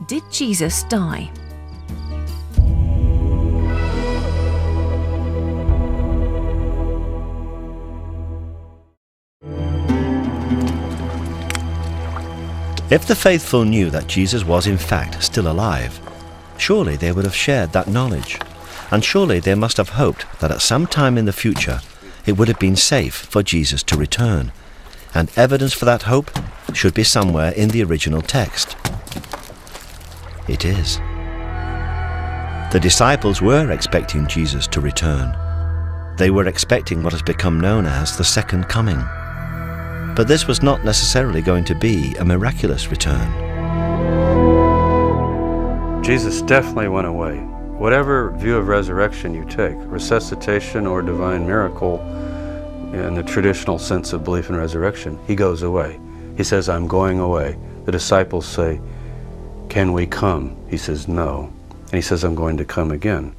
Did Jesus die? If the faithful knew that Jesus was in fact still alive, surely they would have shared that knowledge, and surely they must have hoped that at some time in the future it would have been safe for Jesus to return, and evidence for that hope should be somewhere in the original text. It is. The disciples were expecting Jesus to return. They were expecting what has become known as the second coming. But this was not necessarily going to be a miraculous return. Jesus definitely went away. Whatever view of resurrection you take, resuscitation or divine miracle, in the traditional sense of belief in resurrection, he goes away. He says, I'm going away. The disciples say, can we come? He says, no. And he says, I'm going to come again.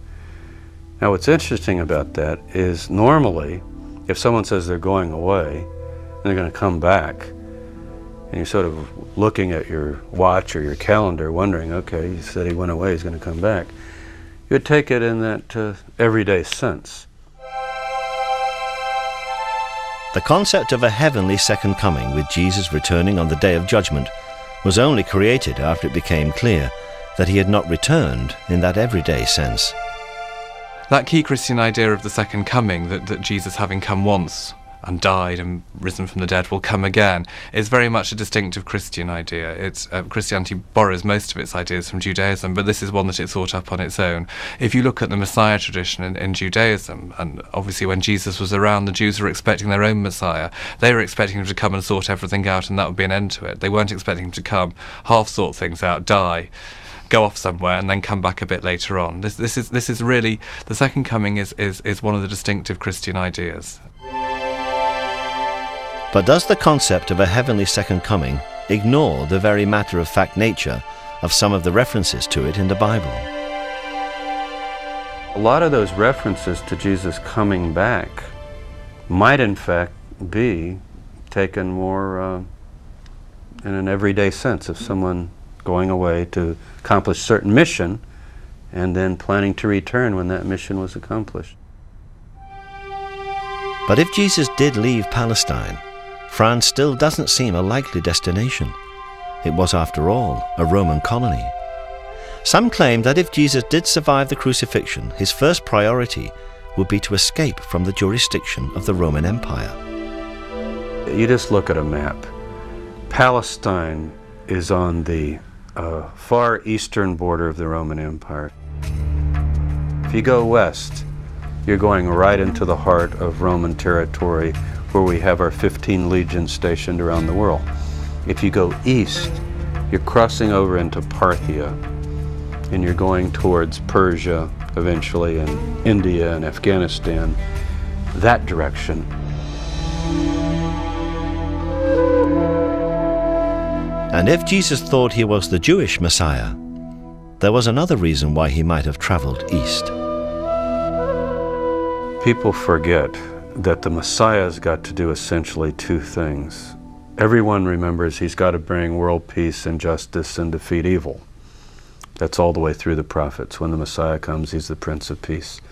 Now what's interesting about that is normally, if someone says they're going away, and they're going to come back, and you're sort of looking at your watch or your calendar wondering, okay, he said he went away, he's going to come back. You would take it in that everyday sense. The concept of a heavenly second coming with Jesus returning on the Day of Judgment was only created after it became clear that he had not returned in that everyday sense. That key Christian idea of the second coming, that Jesus having come once and died and risen from the dead will come again, is very much a distinctive Christian idea. Christianity borrows most of its ideas from Judaism, but this is one that it thought up on its own. If you look at the Messiah tradition in Judaism, and obviously when Jesus was around, the Jews were expecting their own Messiah. They were expecting him to come and sort everything out, and that would be an end to it. They weren't expecting him to come, half sort things out, die, go off somewhere, and then come back a bit later on. This is really, the second coming is one of the distinctive Christian ideas. But does the concept of a heavenly second coming ignore the very matter-of-fact nature of some of the references to it in the Bible? A lot of those references to Jesus coming back might in fact be taken more in an everyday sense of someone going away to accomplish a certain mission and then planning to return when that mission was accomplished. But if Jesus did leave Palestine, France still doesn't seem a likely destination. It was, after all, a Roman colony. Some claim that if Jesus did survive the crucifixion, his first priority would be to escape from the jurisdiction of the Roman Empire. You just look at a map. Palestine is on the far eastern border of the Roman Empire. If you go west, you're going right into the heart of Roman territory, where we have our 15 legions stationed around the world. If you go east, you're crossing over into Parthia, and you're going towards Persia eventually, and India and Afghanistan, that direction. And if Jesus thought he was the Jewish Messiah, there was another reason why he might have traveled east. People forget that the Messiah's got to do essentially two things. Everyone remembers he's got to bring world peace and justice and defeat evil. That's all the way through the prophets. When the Messiah comes, he's the Prince of Peace.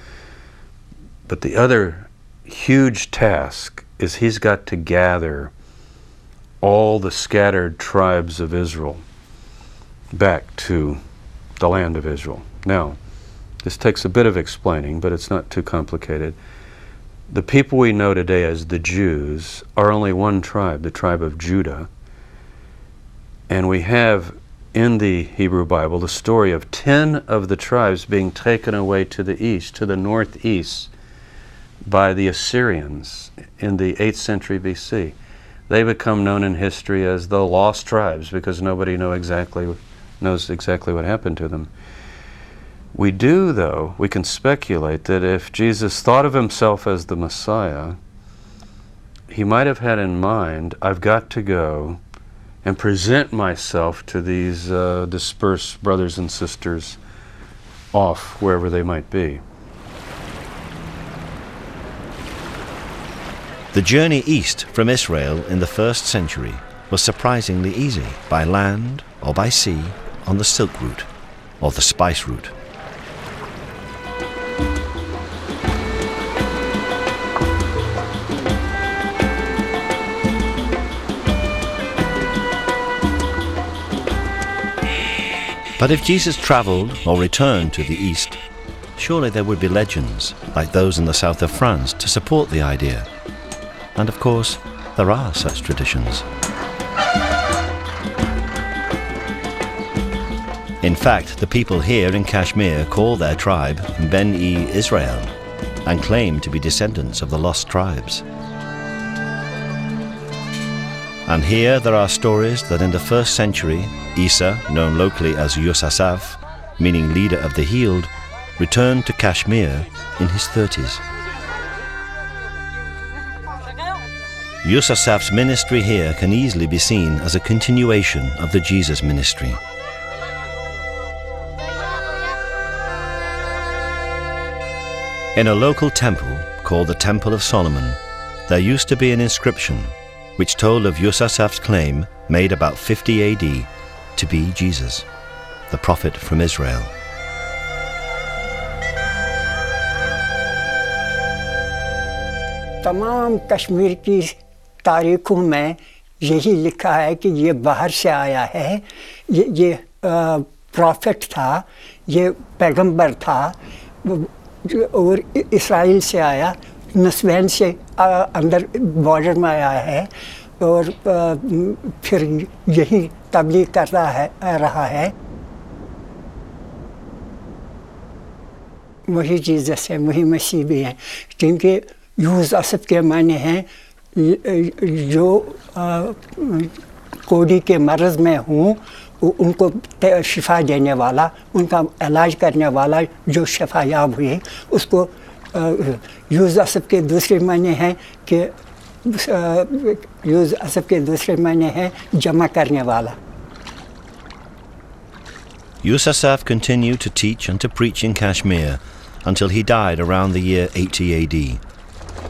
But the other huge task is he's got to gather all the scattered tribes of Israel back to the land of Israel. Now, this takes a bit of explaining, but it's not too complicated. The people we know today as the Jews are only one tribe, the tribe of Judah. And we have in the Hebrew Bible the story of 10 of the tribes being taken away to the east, to the northeast, by the Assyrians in the 8th century BC. They become known in history as the lost tribes because nobody knows exactly what happened to them. We do, though, we can speculate that if Jesus thought of himself as the Messiah, he might have had in mind, I've got to go and present myself to these dispersed brothers and sisters off wherever they might be. The journey east from Israel in the 1st century was surprisingly easy, by land or by sea on the Silk Route, or the Spice Route. But if Jesus travelled or returned to the east, surely there would be legends, like those in the south of France, to support the idea. And of course, there are such traditions. In fact, the people here in Kashmir call their tribe Ben-e Israel and claim to be descendants of the lost tribes. And here there are stories that in the 1st century, Isa, known locally as Yusasaf, meaning leader of the healed, returned to Kashmir in his 30s. Yusasaf's ministry here can easily be seen as a continuation of the Jesus ministry. In a local temple called the Temple of Solomon, there used to be an inscription which told of Yusasaf's claim, made about 50 AD, to be Jesus, the prophet from Israel. तमाम कश्मीर की तारीखों में यही लिखा है कि ये बाहर से आया है, ये प्रॉफिट था, ये पैगंबर था और इस्राइल से आया, नस्वैन से अंदर बॉर्डर में आया है और फिर यही तबलीग कर रहा है। वही जीसस है, वही मसीह भी है, क्योंकि यूज़ असद के माने हैं जो कोड़ी के मर्ज़ में हूँ उनको शिफा देने वाला, उनका इलाज करने वाला, जो शिफा याब हुए उसको यूज़ असद के दूसरे माने हैं कि यूज़ असद के दूसरे माने हैं जमा करने वाला। Yusasaf continued to teach and to preach in Kashmir until he died around the year 80 AD.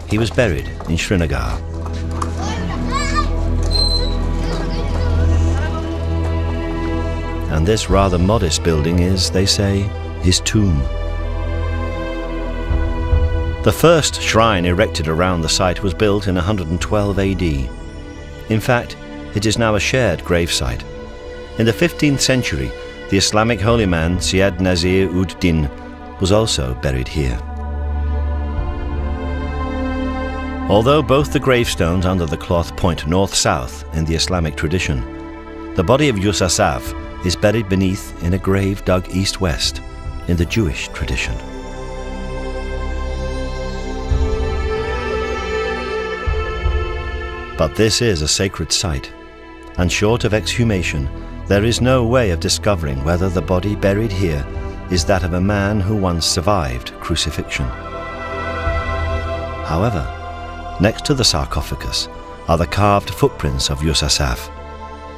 He was buried in Srinagar. And this rather modest building is, they say, his tomb. The first shrine erected around the site was built in 112 AD. In fact, it is now a shared gravesite. In the 15th century, the Islamic holy man Syed Nazir ud Din was also buried here. Although both the gravestones under the cloth point north-south in the Islamic tradition, the body of Yusasaf is buried beneath in a grave dug east-west in the Jewish tradition. But this is a sacred site, and short of exhumation, there is no way of discovering whether the body buried here is that of a man who once survived crucifixion. However, next to the sarcophagus are the carved footprints of Yusasaf,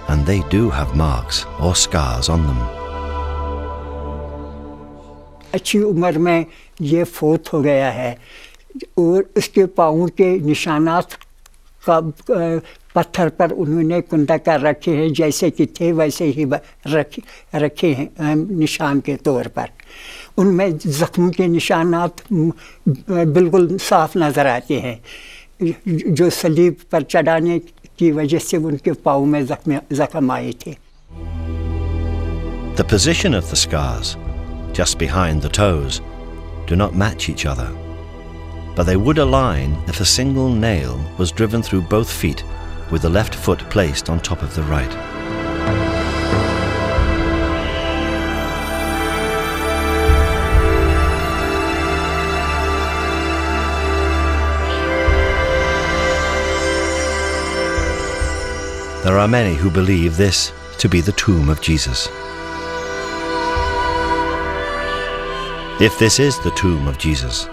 and they do have marks or scars on them. अच्छी उम्र में ये फोत हो गया है और उसके पाँव के निशानात का पत्थर पर उन्होंने कुंदा कर रखे हैं, जैसे कि थे वैसे ही रखे हैं निशान के तौर पर। उनमें ज़ख्मों के निशानात बिल्कुल साफ नज़र आते हैं, जो सलीब पर चढ़ाने की वजह से उनके पाँव में ज़ख्म आए थे। The position of the scars, just behind the toes, do not match each other, but they would align if a single nail was driven through both feet with the left foot placed on top of the right. There are many who believe this to be the tomb of Jesus. If this is the tomb of Jesus,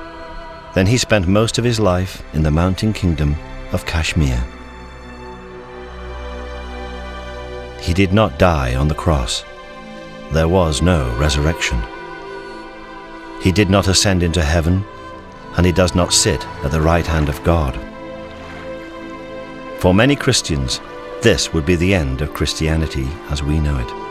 then he spent most of his life in the mountain kingdom of Kashmir. He did not die on the cross. There was no resurrection. He did not ascend into heaven, and he does not sit at the right hand of God. For many Christians, this would be the end of Christianity as we know it.